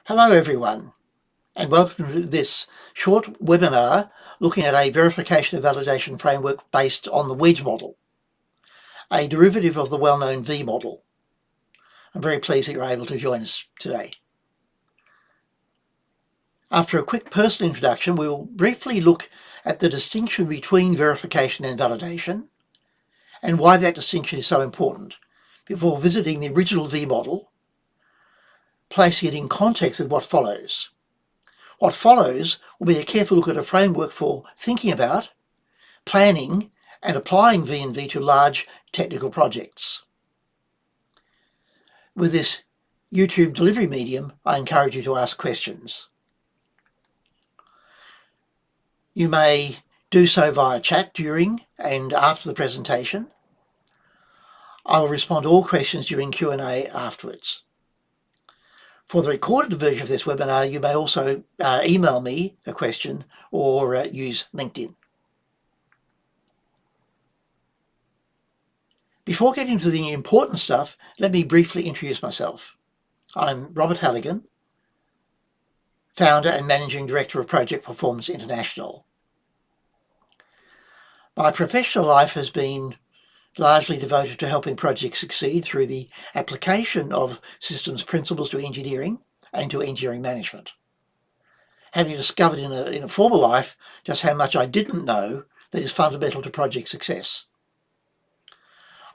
Hello everyone, and welcome to this short webinar looking at a verification and validation framework based on the Wedge model, a derivative of the well-known V model. I'm very pleased that you're able to join us today. After a quick personal introduction, we will briefly look at the distinction between verification and validation and why that distinction is so important before visiting the original V model, placing it in context with what follows. What follows will be a careful look at a framework for thinking about, planning and applying V&V to large technical projects. With this YouTube delivery medium, I encourage you to ask questions. You may do so via chat during and after the presentation. I will respond to all questions during Q&A afterwards. For the recorded version of this webinar, you may also email me a question or use LinkedIn. Before getting to the important stuff, let me briefly introduce myself. I'm Robert Halligan, founder and managing director of Project Performance International. My professional life has been largely devoted to helping projects succeed through the application of systems principles to engineering and to engineering management. Having discovered in a former life just how much I didn't know that is fundamental to project success.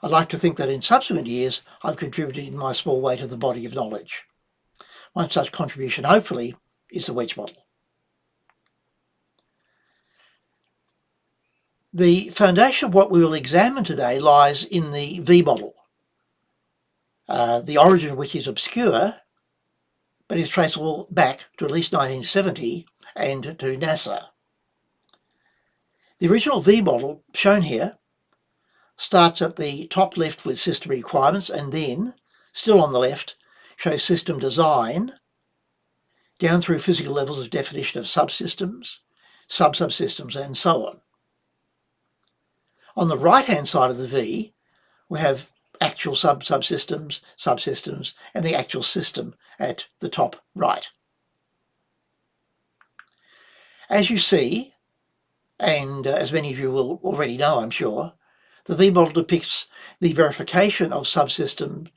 I'd like to think that in subsequent years I've contributed in my small way to the body of knowledge. One such contribution, hopefully, is the Wedge model. The foundation of what we will examine today lies in the V model, the origin of which is obscure, but is traceable back to at least 1970 and to NASA. The original V model, shown here, starts at the top left with system requirements and then, still on the left, shows system design, down through physical levels of definition of subsystems, sub-subsystems, and so on. On the right-hand side of the V, we have actual subsystems, and the actual system at the top right. As you see, and as many of you will already know, I'm sure, the V model depicts the verification of subsystem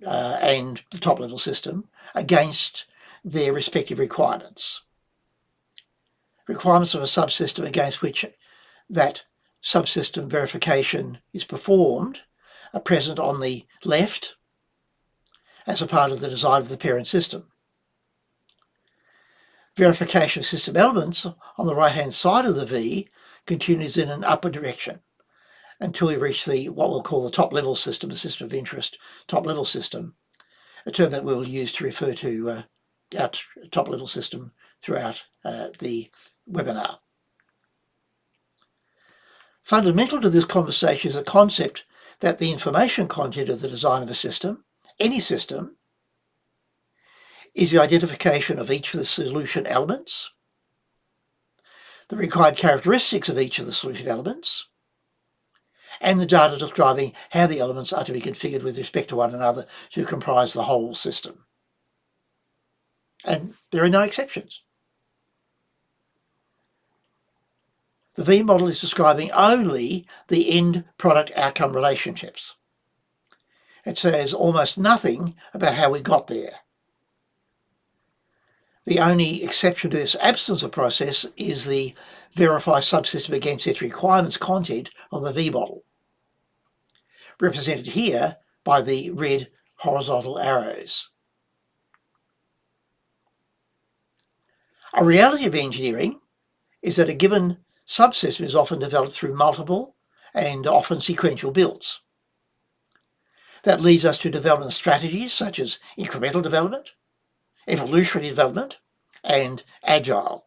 and the top-level system against their respective requirements. Requirements of a subsystem against which that subsystem verification is performed are present on the left as a part of the design of the parent system. Verification of system elements on the right-hand side of the V continues in an upward direction until we reach what we'll call the top-level system, the system of interest, top-level system, a term that we will use to refer to our top-level system throughout the webinar. Fundamental to this conversation is a concept that the information content of the design of a system, any system, is the identification of each of the solution elements, the required characteristics of each of the solution elements, and the data describing how the elements are to be configured with respect to one another to comprise the whole system. And there are no exceptions. The V model is describing only the end product outcome relationships. It says almost nothing about how we got there. The only exception to this absence of process is the verify subsystem against its requirements content of the V model, represented here by the red horizontal arrows. A reality of engineering is that a given subsystem is often developed through multiple and often sequential builds. That leads us to development strategies such as incremental development, evolutionary development, and agile.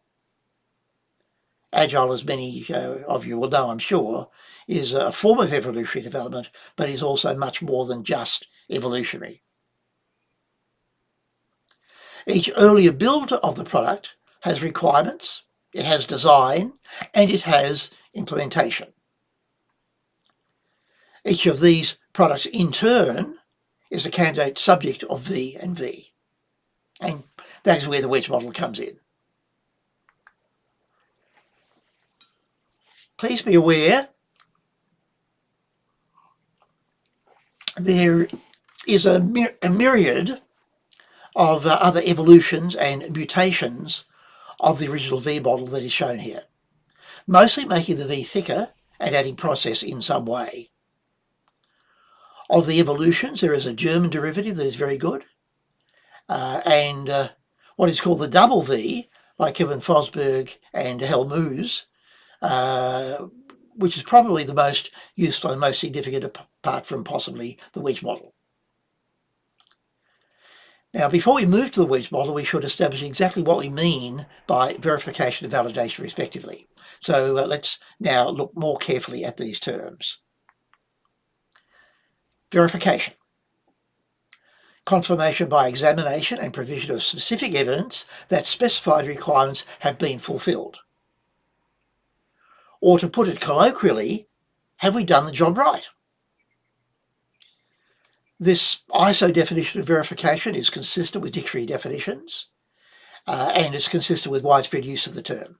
Agile, as many of you will know, I'm sure, is a form of evolutionary development, but is also much more than just evolutionary. Each earlier build of the product has requirements, it has design, and it has implementation. Each of these products in turn is a candidate subject of V and V. And That is where the wedge model comes in. Please be aware there is a myriad of other evolutions and mutations of the original V model that is shown here, mostly making the V thicker and adding process in some way. Of the evolutions, there is a German derivative that is very good, and what is called the double V by Kevin Fosberg and Helmuse, which is probably the most useful and most significant apart from possibly the wedge model. Now, before we move to the wedge model, we should establish exactly what we mean by verification and validation respectively. So let's now look more carefully at these terms. Verification. Confirmation by examination and provision of specific evidence that specified requirements have been fulfilled. Or to put it colloquially, have we done the job right? This ISO definition of verification is consistent with dictionary definitions, and it's consistent with widespread use of the term.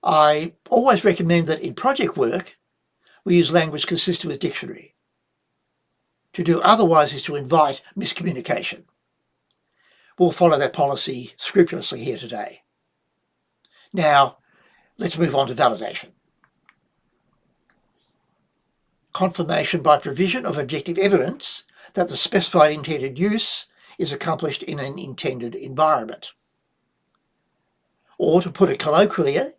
I always recommend that in project work, we use language consistent with dictionary. To do otherwise is to invite miscommunication. We'll follow that policy scrupulously here today. Now, let's move on to validation. Confirmation by provision of objective evidence that the specified intended use is accomplished in an intended environment. Or to put it colloquially,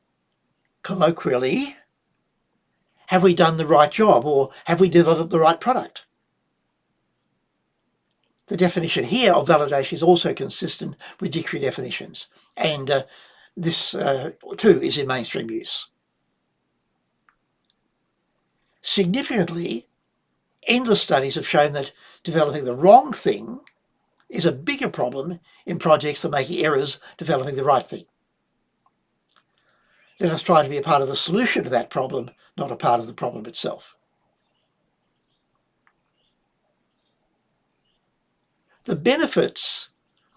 have we done the right job, or have we developed the right product? The definition here of validation is also consistent with dictionary definitions, and this too is in mainstream use. Significantly, endless studies have shown that developing the wrong thing is a bigger problem in projects than making errors developing the right thing. Let us try to be a part of the solution to that problem, not a part of the problem itself. The benefits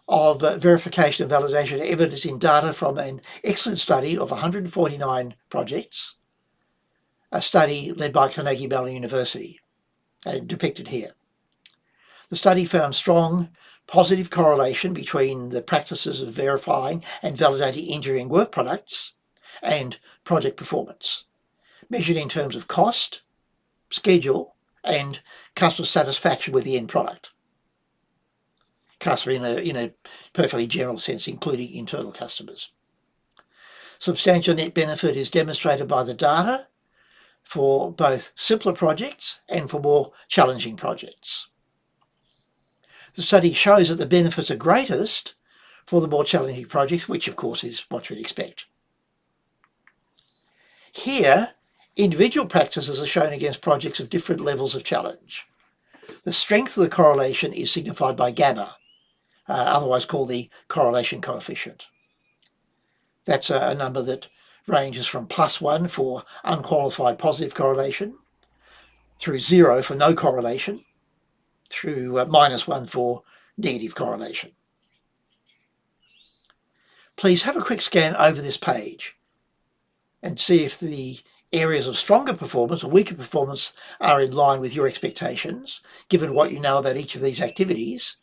of verification and validation are evidenced in data from an excellent study of 149 projects, a study led by Carnegie Mellon University, depicted here. The study found strong positive correlation between the practices of verifying and validating engineering work products and project performance, measured in terms of cost, schedule, and customer satisfaction with the end product. Customer in a perfectly general sense, including internal customers. Substantial net benefit is demonstrated by the data for both simpler projects and for more challenging projects. The study shows that the benefits are greatest for the more challenging projects, which of course is what you'd expect. Here, individual practices are shown against projects of different levels of challenge. The strength of the correlation is signified by gamma, otherwise called the correlation coefficient. That's a number that ranges from +1 for unqualified positive correlation, through 0 for no correlation, through -1 for negative correlation. Please have a quick scan over this page and see if the areas of stronger performance or weaker performance are in line with your expectations, given what you know about each of these activities,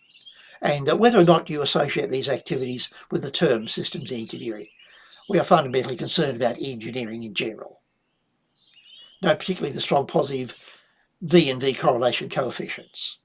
and whether or not you associate these activities with the term systems engineering. We are fundamentally concerned about engineering in general. Note particularly the strong positive V and V correlation coefficients.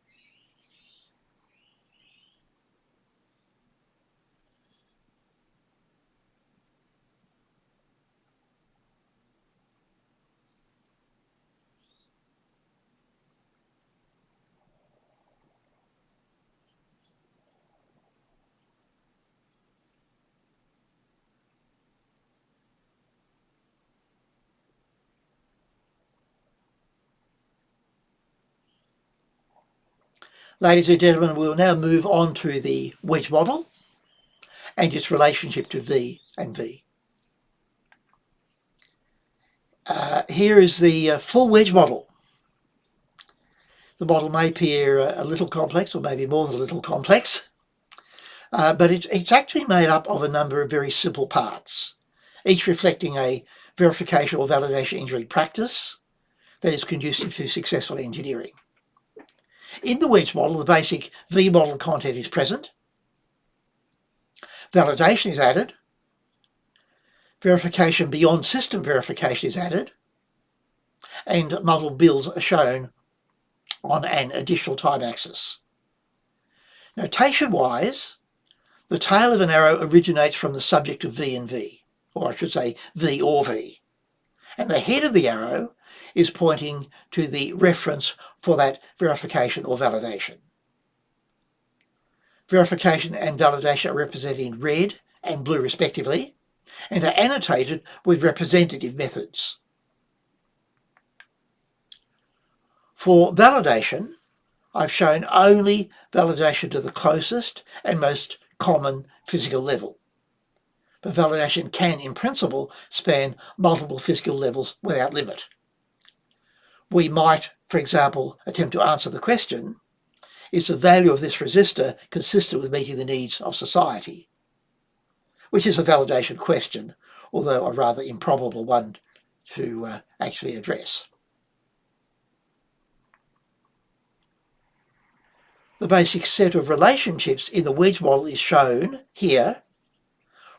Ladies and gentlemen, we'll now move on to the wedge model and its relationship to V and V. Here is the full wedge model. The model may appear a little complex, or maybe more than a little complex, but it's actually made up of a number of very simple parts, each reflecting a verification or validation engineering practice that is conducive to successful engineering. In the Wedge model, the basic V model content is present, validation is added, verification beyond system verification is added, and model builds are shown on an additional time axis. Notation-wise, the tail of an arrow originates from the subject of V and V, or I should say V or V, and the head of the arrow is pointing to the reference for that verification or validation. Verification and validation are represented in red and blue respectively, and are annotated with representative methods. For validation, I've shown only validation to the closest and most common physical level. But validation can, in principle, span multiple physical levels without limit. We might, for example, attempt to answer the question, is the value of this resistor consistent with meeting the needs of society? Which is a validation question, although a rather improbable one to actually address. The basic set of relationships in the Wedge model is shown here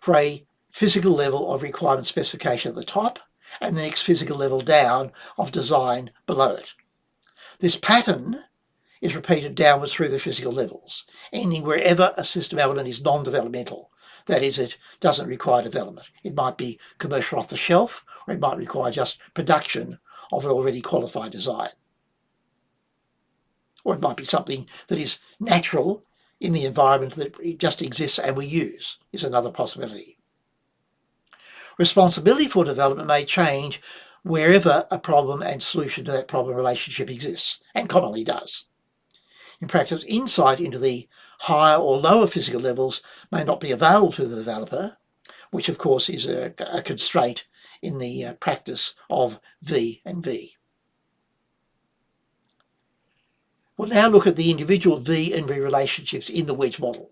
for a physical level of requirement specification at the top and the next physical level down of design below it. This pattern is repeated downwards through the physical levels, ending wherever a system element is non-developmental. That is, it doesn't require development. It might be commercial off the shelf, or it might require just production of an already qualified design. Or it might be something that is natural in the environment that just exists and we use, is another possibility. Responsibility for development may change wherever a problem and solution to that problem relationship exists, and commonly does. In practice, insight into the higher or lower physical levels may not be available to the developer, which of course is a constraint in the practice of V and V. We'll now look at the individual V and V relationships in the Wedge model.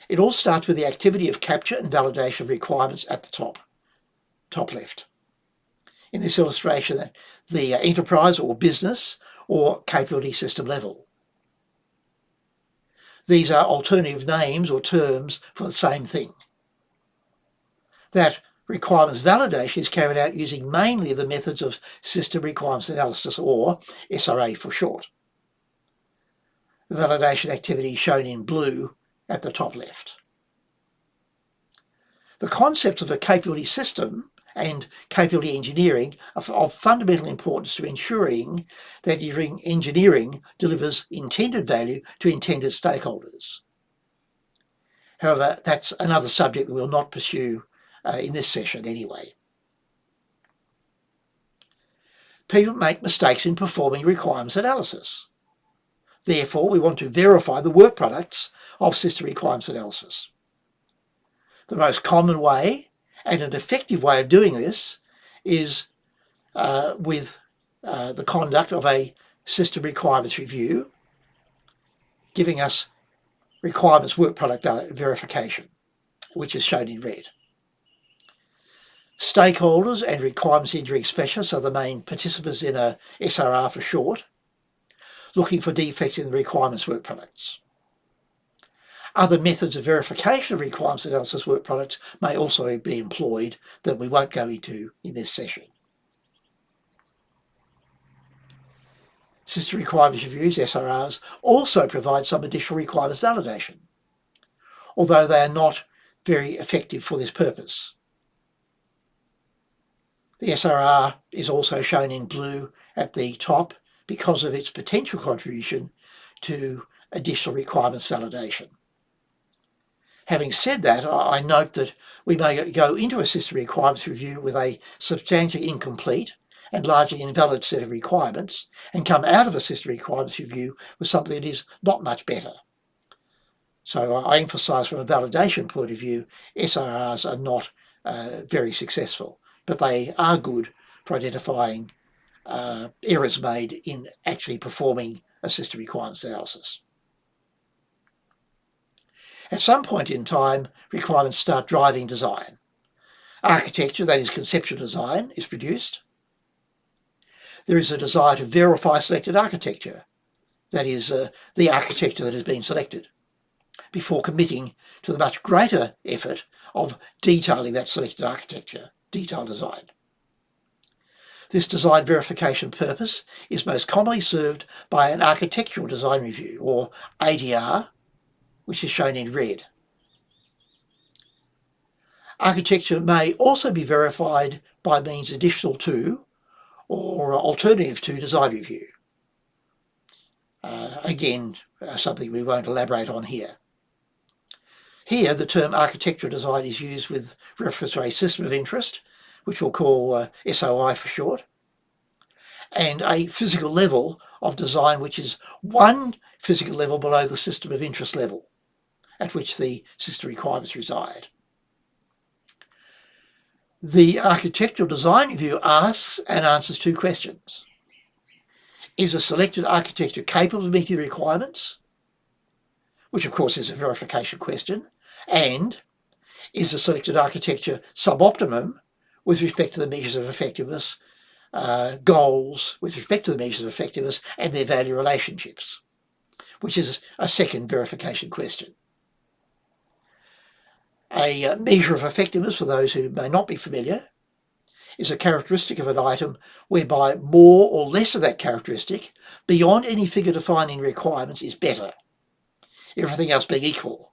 It all starts with the activity of capture and validation of requirements at the top left. In this illustration, the enterprise or business or capability system level. These are alternative names or terms for the same thing. That requirements validation is carried out using mainly the methods of system requirements analysis, or SRA for short. The validation activity is shown in blue at the top left. The concepts of a capability system and capability engineering are of fundamental importance to ensuring that engineering delivers intended value to intended stakeholders. However, that's another subject that we'll not pursue in this session anyway. People make mistakes in performing requirements analysis. Therefore, we want to verify the work products of system requirements analysis. The most common way and an effective way of doing this is with the conduct of a system requirements review, giving us requirements work product verification, which is shown in red. Stakeholders and requirements engineering specialists are the main participants in a SRR for short, looking for defects in the requirements work products. Other methods of verification of requirements analysis work products may also be employed that we won't go into in this session. System requirements reviews, SRRs, also provide some additional requirements validation, although they are not very effective for this purpose. The SRR is also shown in blue at the top because of its potential contribution to additional requirements validation. Having said that, I note that we may go into a system requirements review with a substantially incomplete and largely invalid set of requirements and come out of a system requirements review with something that is not much better. So I emphasise from a validation point of view, SRRs are not very successful, but they are good for identifying errors made in actually performing a system requirements analysis. At some point in time, requirements start driving design. Architecture, that is conceptual design, is produced. There is a desire to verify selected architecture, that is the architecture that has been selected, before committing to the much greater effort of detailing that selected architecture, detailed design. This design verification purpose is most commonly served by an architectural design review, or ADR, which is shown in red. Architecture may also be verified by means additional to or alternative to design review. Again, something we won't elaborate on here. Here, the term architectural design is used with reference to a system of interest, which we'll call SOI for short, and a physical level of design, which is one physical level below the system of interest level, at which the system requirements reside. The architectural design review asks and answers two questions. Is a selected architecture capable of meeting the requirements? Which of course is a verification question. And is the selected architecture suboptimum with respect to the measures of effectiveness, goals with respect to the measures of effectiveness and their value relationships, which is a second verification question. A measure of effectiveness, for those who may not be familiar, is a characteristic of an item whereby more or less of that characteristic, beyond any figure defining requirements, is better, everything else being equal.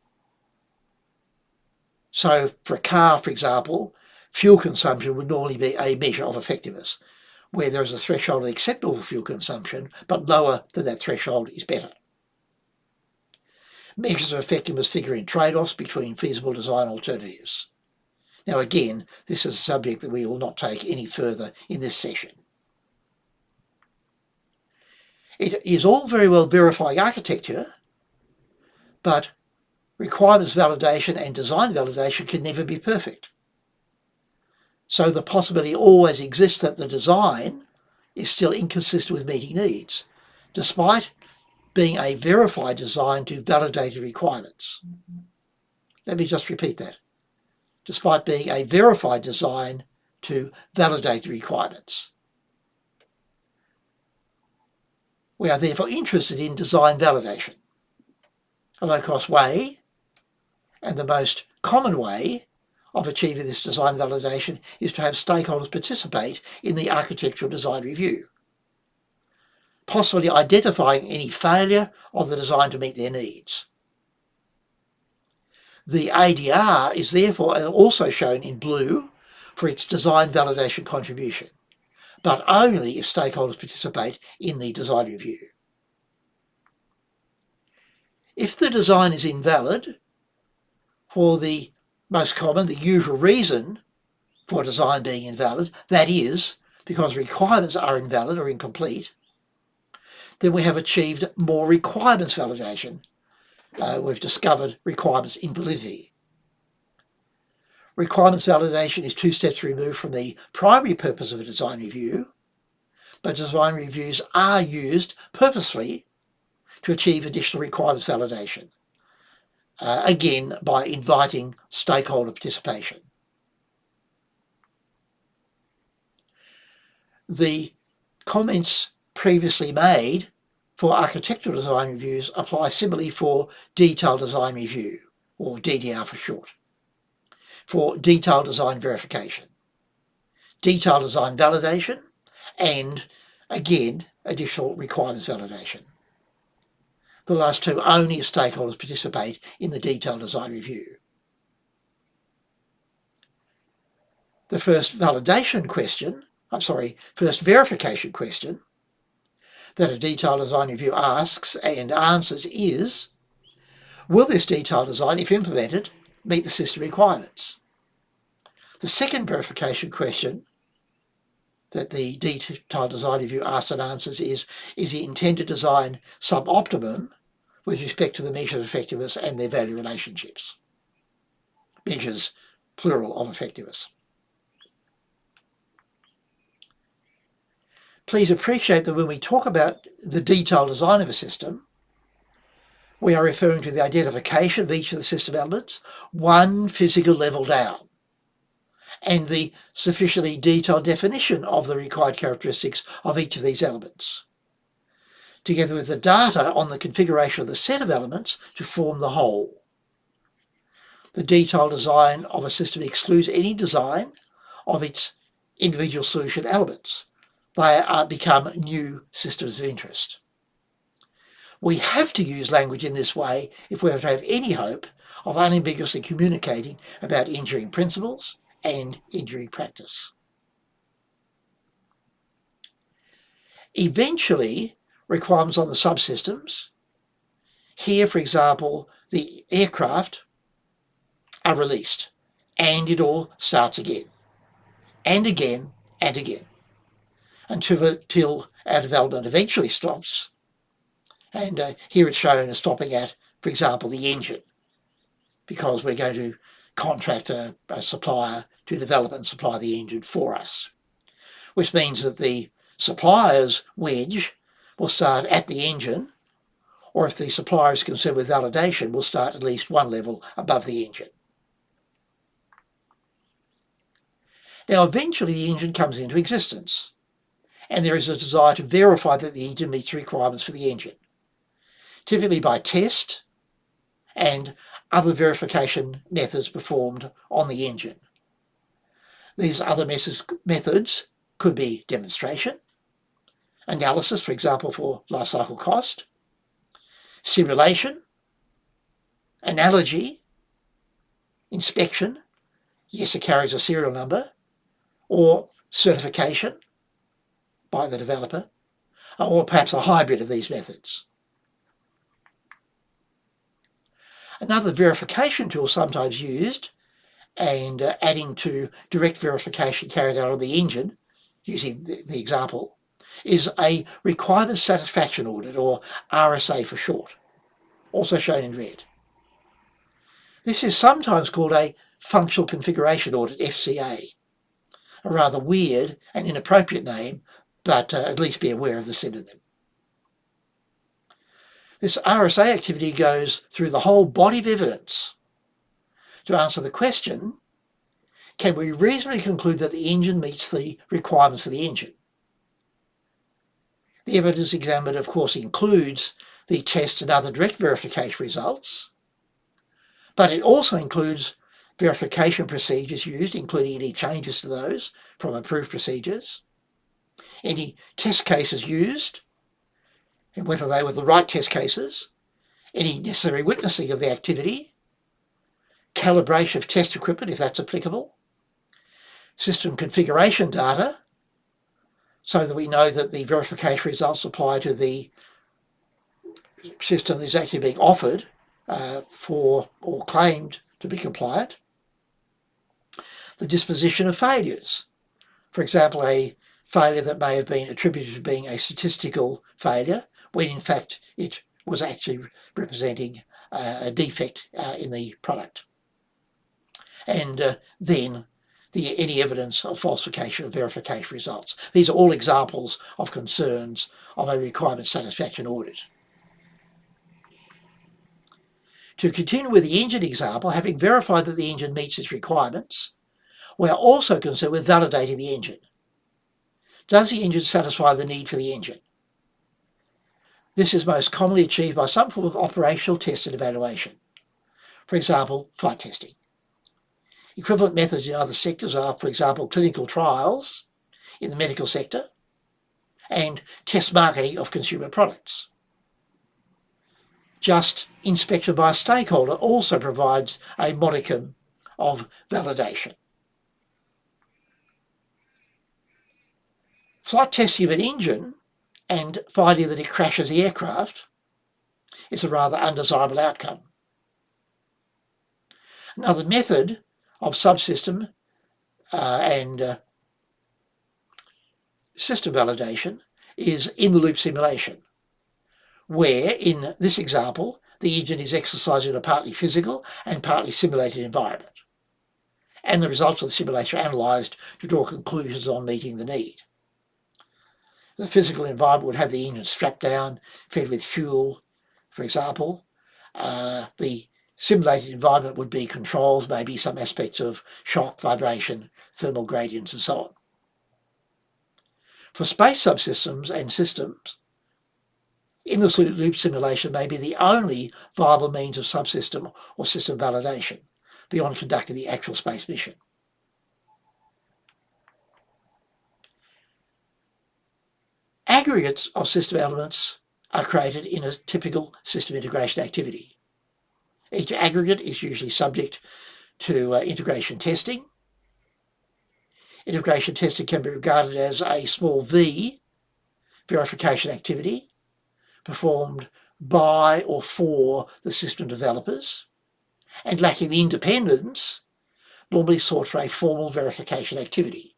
So for a car, for example, fuel consumption would normally be a measure of effectiveness, where there is a threshold of acceptable fuel consumption, but lower than that threshold is better. Measures of effectiveness figure in trade-offs between feasible design alternatives. Now again, this is a subject that we will not take any further in this session. It is all very well verifying architecture, but requirements validation and design validation can never be perfect. So the possibility always exists that the design is still inconsistent with meeting needs, despite being a verified design to validated requirements. Let me just repeat that. Despite being a verified design to validated requirements. We are therefore interested in design validation, a low-cost way, and the most common way of achieving this design validation is to have stakeholders participate in the architectural design review, possibly identifying any failure of the design to meet their needs. The ADR is therefore also shown in blue for its design validation contribution, but only if stakeholders participate in the design review. If the design is invalid, for the most common, the usual reason for design being invalid, that is, because requirements are invalid or incomplete, then we have achieved more requirements validation. We've discovered requirements invalidity. Requirements validation is two steps removed from the primary purpose of a design review, but design reviews are used purposefully to achieve additional requirements validation, again by inviting stakeholder participation. The comments previously made for architectural design reviews apply similarly for detailed design review, or DDR for short, for detailed design verification, detailed design validation, and again, additional requirements validation. The last two only if stakeholders participate in the detailed design review. The first verification question that a detailed design review asks and answers is, will this detailed design, if implemented, meet the system requirements? The second verification question that the detailed design review asks and answers is the intended design suboptimum with respect to the measures of effectiveness and their value relationships? Measures, plural, of effectiveness. Please appreciate that when we talk about the detailed design of a system, we are referring to the identification of each of the system elements, one physical level down, and the sufficiently detailed definition of the required characteristics of each of these elements, together with the data on the configuration of the set of elements to form the whole. The detailed design of a system excludes any design of its individual solution elements. They become new systems of interest. We have to use language in this way if we are to have any hope of unambiguously communicating about engineering principles and engineering practice. Eventually, requirements on the subsystems, here for example the aircraft, are released, and it all starts again, and again, and again, until our development eventually stops. And here it's shown as stopping at, for example, the engine, because we're going to contract a supplier to develop and supply the engine for us, which means that the supplier's wedge will start at the engine, or if the supplier is concerned with validation, will start at least one level above the engine. Now, eventually the engine comes into existence, and there is a desire to verify that the engine meets the requirements for the engine, typically by test and other verification methods performed on the engine. These other methods could be demonstration, analysis, for example, for life cycle cost, simulation, analogy, inspection, yes, it carries a serial number, or certification by the developer, or perhaps a hybrid of these methods. Another verification tool sometimes used, and adding to direct verification carried out on the engine, using the example, is a requirement satisfaction audit, or RSA for short, also shown in red. This is sometimes called a functional configuration audit, FCA, a rather weird and inappropriate name, but at least be aware of the synonym. This RSA activity goes through the whole body of evidence to answer the question, can we reasonably conclude that the engine meets the requirements for the engine? The evidence examined, of course, includes the test and other direct verification results, but it also includes verification procedures used, including any changes to those from approved procedures, any test cases used, and whether they were the right test cases, any necessary witnessing of the activity, calibration of test equipment if that's applicable, system configuration data, so that we know that the verification results apply to the system that is actually being offered for or claimed to be compliant, the disposition of failures. For example, a failure that may have been attributed to being a statistical failure, when in fact it was actually representing a defect in the product. And then any evidence of falsification of verification results. These are all examples of concerns of a requirement satisfaction audit. To continue with the engine example, having verified that the engine meets its requirements, we are also concerned with validating the engine. Does the engine satisfy the need for the engine? This is most commonly achieved by some form of operational test and evaluation. For example, flight testing. Equivalent methods in other sectors are, for example, clinical trials in the medical sector and test marketing of consumer products. Just inspection by a stakeholder also provides a modicum of validation. Flight testing of an engine and finding that it crashes the aircraft is a rather undesirable outcome. Another method of subsystem and system validation is in-the-loop simulation, where, in this example, the engine is exercised in a partly physical and partly simulated environment, and the results of the simulation are analysed to draw conclusions on meeting the need. The physical environment would have the engine strapped down, fed with fuel, for example, The simulated environment would be controls, maybe some aspects of shock, vibration, thermal gradients, and so on. For space subsystems and systems, in-the-loop simulation may be the only viable means of subsystem or system validation beyond conducting the actual space mission. Aggregates of system elements are created in a typical system integration activity. Each aggregate is usually subject to integration testing. Integration testing can be regarded as a small v verification activity performed by or for the system developers, and lacking the independence normally sought for a formal verification activity.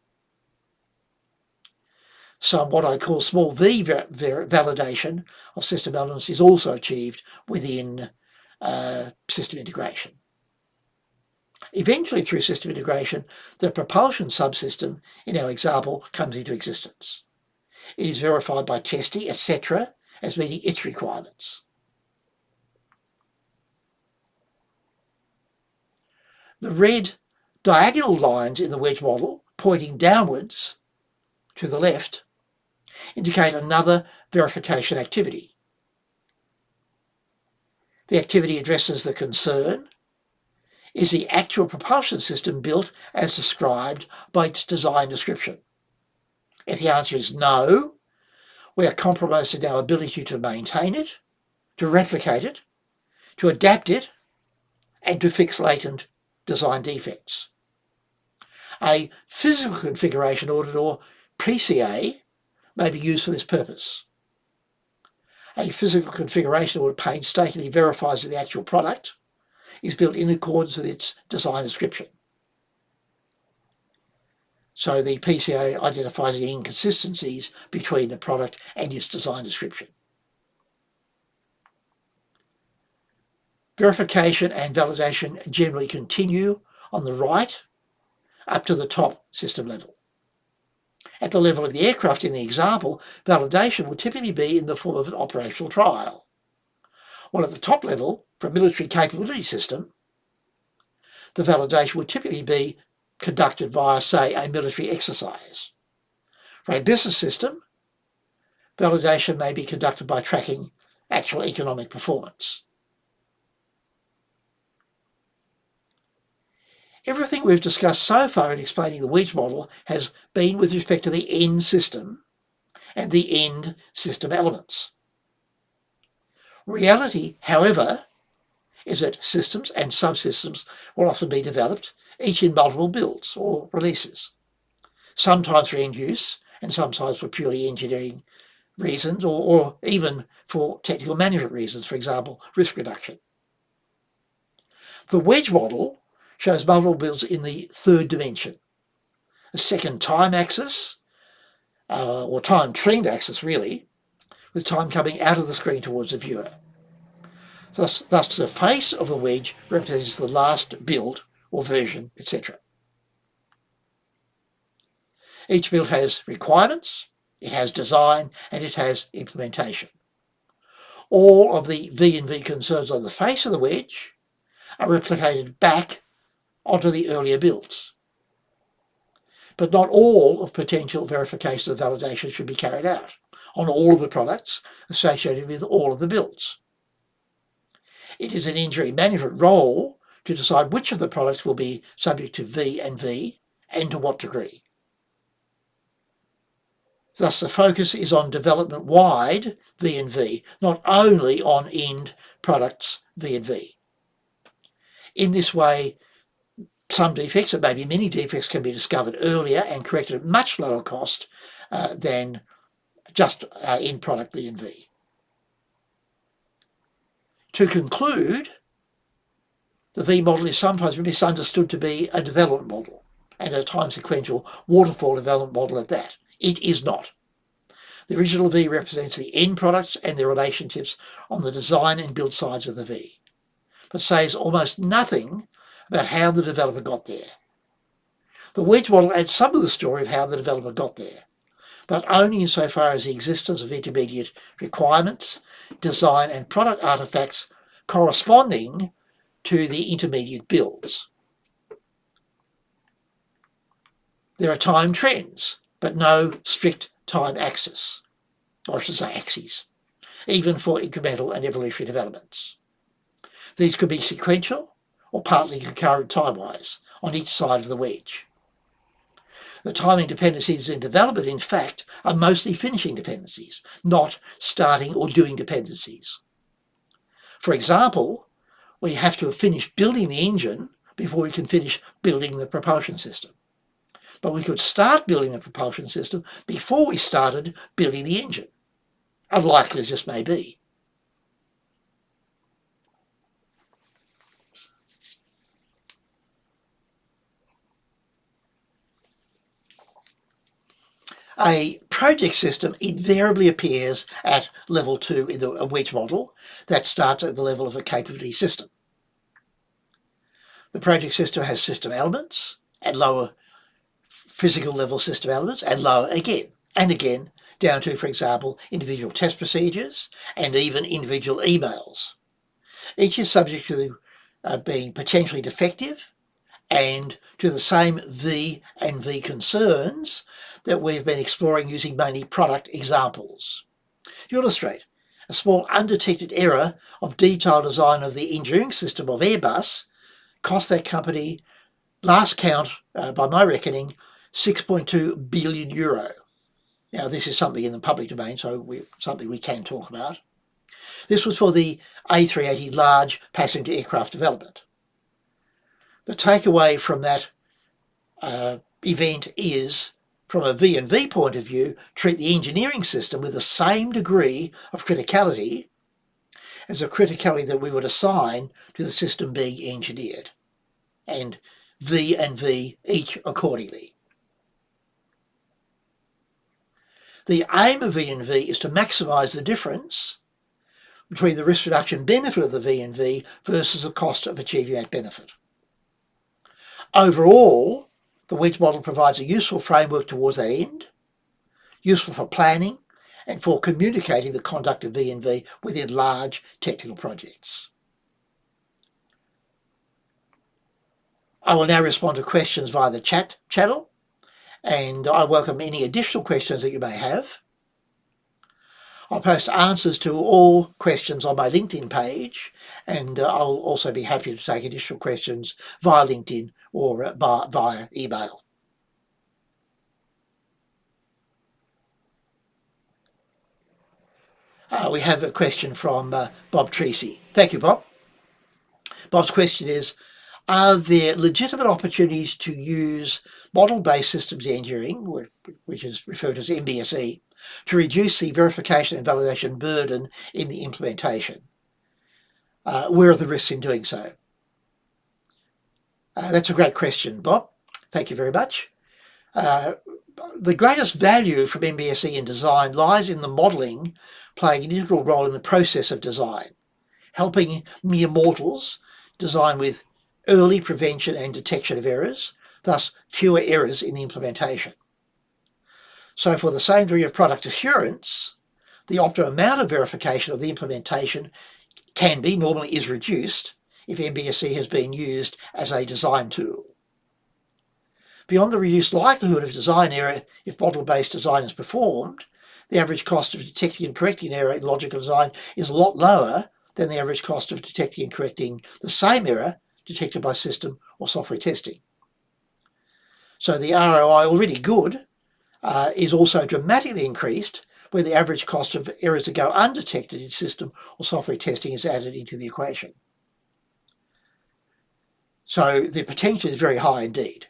Some what I call small v validation of system elements is also achieved within system integration. Eventually, through system integration, the propulsion subsystem in our example comes into existence. It is verified by testing, etc., as meeting its requirements. The red diagonal lines in the wedge model, pointing downwards to the left, indicate another verification activity. The activity addresses the concern: is the actual propulsion system built as described by its design description? If the answer is no, we are compromised in our ability to maintain it, to replicate it, to adapt it, and to fix latent design defects. A physical configuration audit, or PCA, may be used for this purpose. A physical configuration audit painstakingly verifies that the actual product is built in accordance with its design description. So the PCA identifies the inconsistencies between the product and its design description. Verification and validation generally continue on the right up to the top system level. At the level of the aircraft in the example, validation would typically be in the form of an operational trial. While at the top level, for a military capability system, the validation would typically be conducted via, say, a military exercise. For a business system, validation may be conducted by tracking actual economic performance. Everything we've discussed so far in explaining the Wedge model has been with respect to the end system and the end system elements. Reality, however, is that systems and subsystems will often be developed, each in multiple builds or releases, sometimes for end use and sometimes for purely engineering reasons, or even for technical management reasons, for example, risk reduction. The Wedge model shows multiple builds in the third dimension, a second time axis, or time trend axis really, with time coming out of the screen towards the viewer. Thus the face of the wedge represents the last build or version, etc. Each build has requirements, it has design, and it has implementation. All of the V&V concerns on the face of the wedge are replicated back onto the earlier builds. But not all of potential verifications of validation should be carried out on all of the products associated with all of the builds. It is an engineering management role to decide which of the products will be subject to V&V and to what degree. Thus, the focus is on development-wide V&V, not only on end products V&V. In this way, some defects, or maybe many defects, can be discovered earlier and corrected at much lower cost than just end product V&V. To conclude, the V model is sometimes misunderstood to be a development model, and a time-sequential waterfall development model at that. It is not. The original V represents the end products and their relationships on the design and build sides of the V, but says almost nothing about how the developer got there. The Wedge model adds some of the story of how the developer got there, but only insofar as the existence of intermediate requirements, design and product artifacts corresponding to the intermediate builds. There are time trends, but no strict time axis, or I should say axes, even for incremental and evolutionary developments. These could be sequential or partly concurrent time-wise on each side of the wedge. The timing dependencies in development, in fact, are mostly finishing dependencies, not starting or doing dependencies. For example, we have to have finished building the engine before we can finish building the propulsion system. But we could start building the propulsion system before we started building the engine, unlikely as this may be. A project system invariably appears at level 2 in a wedge model that starts at the level of a capability system. The project system has system elements and lower physical level system elements and lower again and again down to, for example, individual test procedures and even individual emails. Each is subject to being potentially defective and to the same V and V concerns that we've been exploring using mainly product examples. To illustrate, a small undetected error of detailed design of the engineering system of Airbus cost that company, last count by my reckoning, €6.2 billion. Now this is something in the public domain, so something we can talk about. This was for the A380 large passenger aircraft development. The takeaway from that event is, from a V&V point of view, treat the engineering system with the same degree of criticality as the criticality that we would assign to the system being engineered, and V and V each accordingly. The aim of V&V is to maximise the difference between the risk reduction benefit of the V&V versus the cost of achieving that benefit. Overall, the wedge model provides a useful framework towards that end, useful for planning and for communicating the conduct of V&V within large technical projects. I will now respond to questions via the chat channel, and I welcome any additional questions that you may have. I'll post answers to all questions on my LinkedIn page, and I'll also be happy to take additional questions via LinkedIn or via email. We have a question from Bob Treacy. Thank you, Bob. Bob's question is, are there legitimate opportunities to use model-based systems engineering, which is referred to as MBSE, to reduce the verification and validation burden in the implementation? Where are the risks in doing so? That's a great question, Bob. Thank you very much. The greatest value from MBSE in design lies in the modelling playing an integral role in the process of design, helping mere mortals design with early prevention and detection of errors, thus fewer errors in the implementation. So for the same degree of product assurance, the optimum amount of verification of the implementation can be, normally is reduced, if MBSE has been used as a design tool. Beyond the reduced likelihood of design error if model-based design is performed, the average cost of detecting and correcting error in logical design is a lot lower than the average cost of detecting and correcting the same error detected by system or software testing. So the ROI, already good, is also dramatically increased where the average cost of errors that go undetected in system or software testing is added into the equation. So the potential is very high indeed.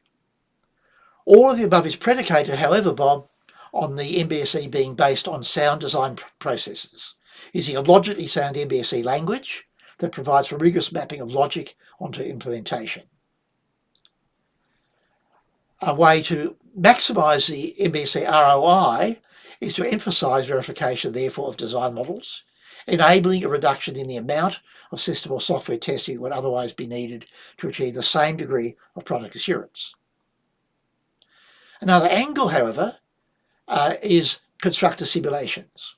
All of the above is predicated, however, Bob, on the MBSE being based on sound design processes, using a logically sound MBSE language that provides for rigorous mapping of logic onto implementation. A way to maximise the MBSE ROI is to emphasise verification, therefore, of design models, enabling a reduction in the amount of system or software testing that would otherwise be needed to achieve the same degree of product assurance. Another angle, however, is constructor simulations.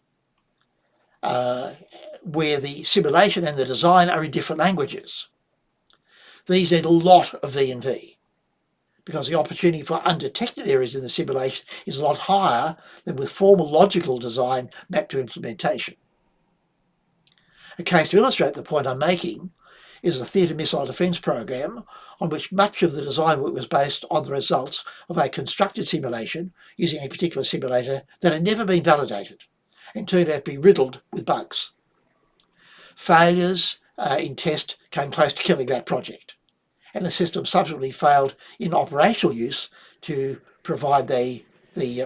where the simulation and the design are in different languages. These need a lot of V&V because the opportunity for undetected errors in the simulation is a lot higher than with formal logical design mapped to implementation. A case to illustrate the point I'm making is the Theatre Missile Defence Program, on which much of the design work was based on the results of a constructed simulation using a particular simulator that had never been validated and turned out to be riddled with bugs. Failures in test came close to killing that project, and the system subsequently failed in operational use to provide the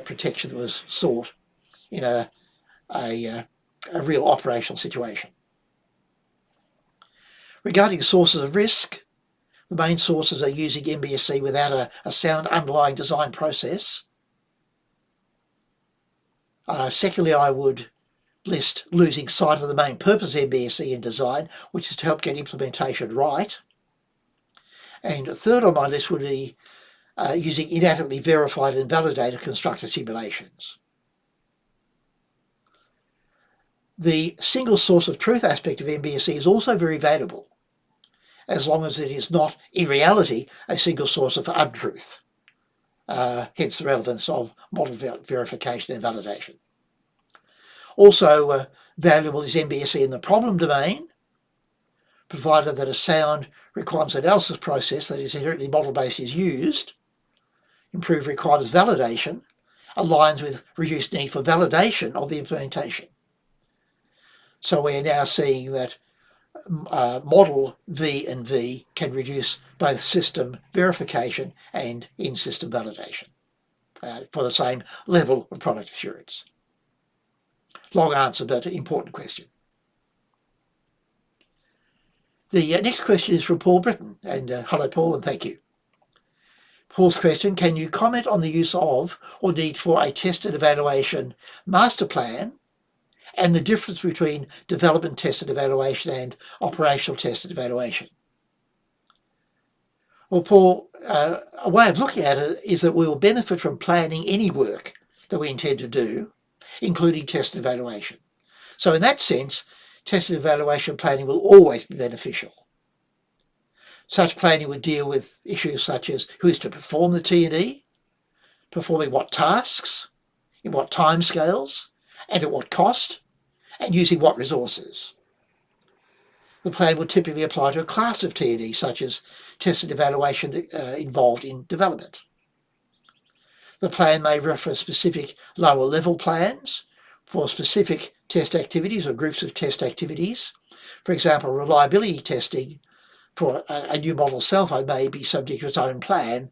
protection that was sought in a real operational situation. Regarding sources of risk, the main sources are using MBSE without a sound underlying design process. Secondly, I would list losing sight of the main purpose of MBSE in design, which is to help get implementation right. And third on my list would be using inadequately verified and validated constructed simulations. The single source of truth aspect of MBSE is also very valuable, as long as it is not, in reality, a single source of untruth. Hence the relevance of model verification and validation. Also valuable is MBSE in the problem domain, provided that a sound requirements analysis process that is inherently model-based is used. Improved requirements validation aligns with reduced need for validation of the implementation. So we're now seeing that model V&V can reduce both system verification and in-system validation for the same level of product assurance. Long answer, but important question. The next question is from Paul Britton, and hello Paul, and thank you. Paul's question: can you comment on the use of or need for a tested evaluation master plan and the difference between development tested evaluation and operational tested evaluation? Well, Paul, a way of looking at it is that we will benefit from planning any work that we intend to do, including tested evaluation. So in that sense, tested evaluation planning will always be beneficial. Such planning would deal with issues such as who is to perform the T&E, performing what tasks, in what timescales, and at what cost, and using what resources. The plan would typically apply to a class of T&E, such as tested evaluation involved in development. The plan may reference specific lower level plans for specific test activities or groups of test activities. For example, reliability testing for a new model cell phone may be subject to its own plan,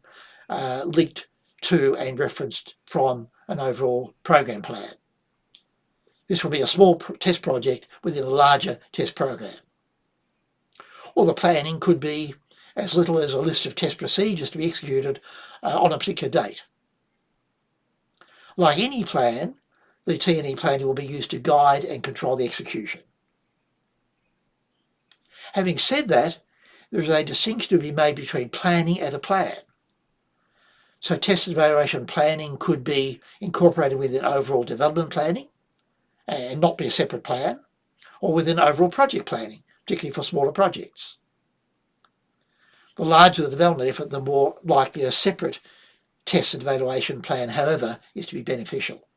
linked to and referenced from an overall program plan. This will be a small test project within a larger test program. Or the planning could be as little as a list of test procedures to be executed on a particular date. Like any plan, the T&E planning will be used to guide and control the execution. Having said that, there is a distinction to be made between planning and a plan. So test and evaluation planning could be incorporated within overall development planning and not be a separate plan, or within overall project planning, particularly for smaller projects. The larger the development effort, the more likely a separate test and evaluation plan, however, is to be beneficial.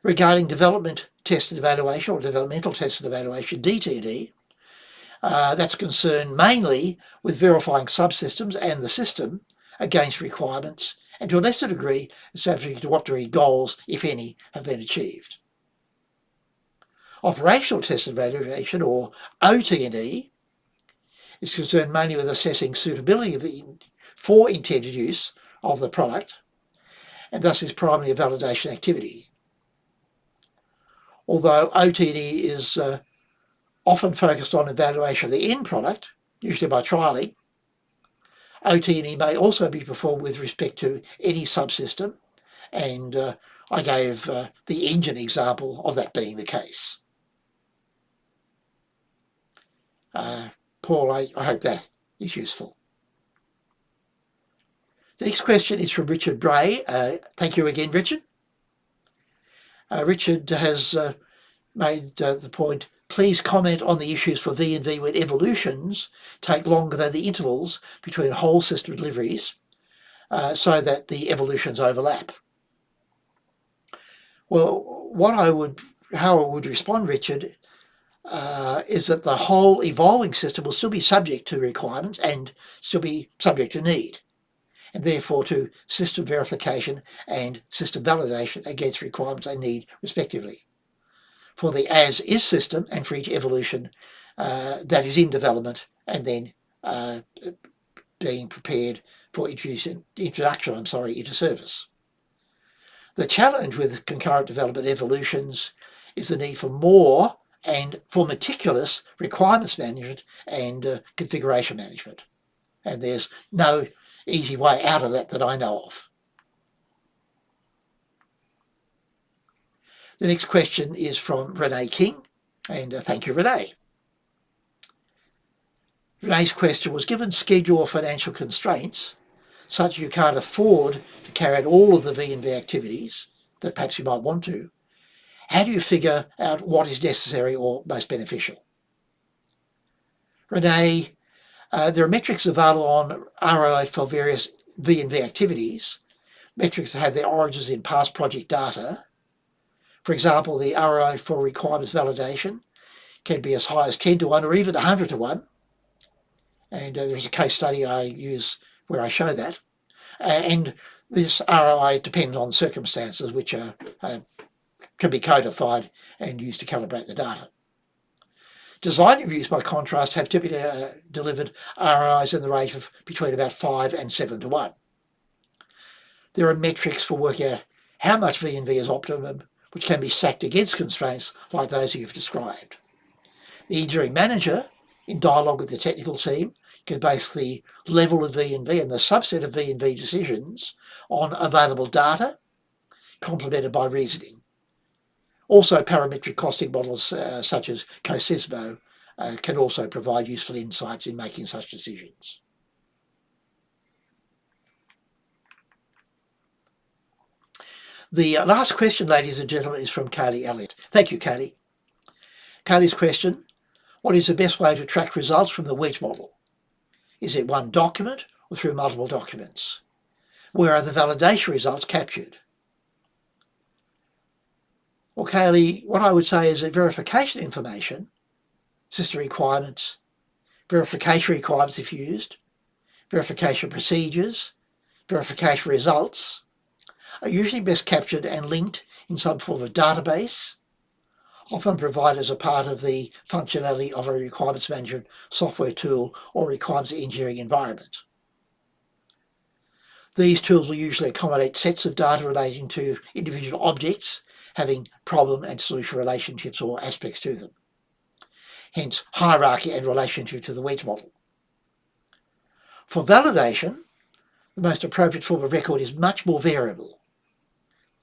Regarding development test and evaluation, or developmental test and evaluation, DTD, that's concerned mainly with verifying subsystems and the system against requirements, and to a lesser degree, subject to what degree goals, if any, have been achieved. Operational test and evaluation, or OT&E, is concerned mainly with assessing suitability for intended use of the product, and thus is primarily a validation activity. Although OT&E is often focused on evaluation of the end product, usually by trialling, OT&E may also be performed with respect to any subsystem, and I gave the engine example of that being the case. Paul, I hope that is useful. The next question is from Richard Bray. Thank you again, Richard. Richard has made the point, please comment on the issues for V&V when evolutions take longer than the intervals between whole system deliveries so that the evolutions overlap. Well, how I would respond, Richard, is that the whole evolving system will still be subject to requirements and still be subject to need, and therefore to system verification and system validation against requirements and need respectively. For the as-is system and for each evolution that is in development and then being prepared for introduction into service. The challenge with concurrent development evolutions is the need for more and for meticulous requirements management and configuration management. And there's no easy way out of that I know of. The next question is from Renee King, and thank you, Renee. Renee's question was, given schedule or financial constraints, such you can't afford to carry out all of the V&V activities that perhaps you might want to, how do you figure out what is necessary or most beneficial? Renee, there are metrics available on ROI for various V&V activities, metrics that have their origins in past project data. For example, the ROI for requirements validation can be as high as 10 to 1 or even 100 to 1. And there's a case study I use where I show that. And this ROI depends on circumstances which can be codified and used to calibrate the data. Design reviews, by contrast, have typically delivered ROIs in the range of between about 5 and 7 to 1. There are metrics for working out how much V&V is optimum, which can be stacked against constraints like those you've described. The engineering manager, in dialogue with the technical team, can base the level of V&V and the subset of V&V decisions on available data, complemented by reasoning. Also, parametric costing models such as COSISMO can also provide useful insights in making such decisions. The last question, ladies and gentlemen, is from Kaylee Elliott. Thank you, Kaylee. Kaylee's question, what is the best way to track results from the Wedge model? Is it one document or through multiple documents? Where are the validation results captured? Well, Kaylee, what I would say is that verification information, system requirements, verification requirements if used, verification procedures, verification results, are usually best captured and linked in some form of database, often provided as a part of the functionality of a requirements management software tool or requirements engineering environment. These tools will usually accommodate sets of data relating to individual objects having problem and solution relationships or aspects to them. Hence, hierarchy and relationship to the Wedge model. For validation, the most appropriate form of record is much more variable,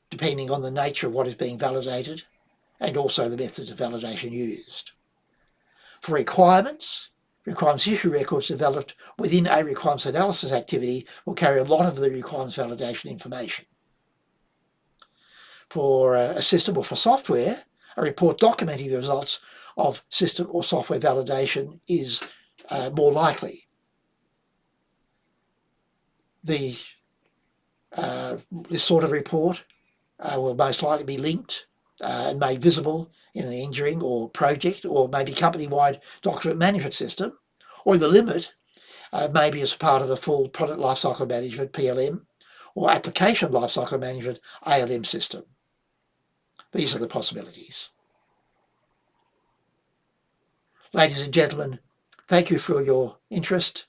depending on the nature of what is being validated and also the methods of validation used. For requirements issue records developed within a requirements analysis activity will carry a lot of the requirements validation information. For a system or for software, a report documenting the results of system or software validation is more likely. This sort of report will most likely be linked and made visible in an engineering or project or maybe company-wide document management system, or the limit maybe as part of a full product lifecycle management PLM or application lifecycle management ALM system. These are the possibilities. Ladies and gentlemen, thank you for your interest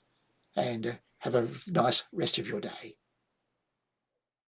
and have a nice rest of your day.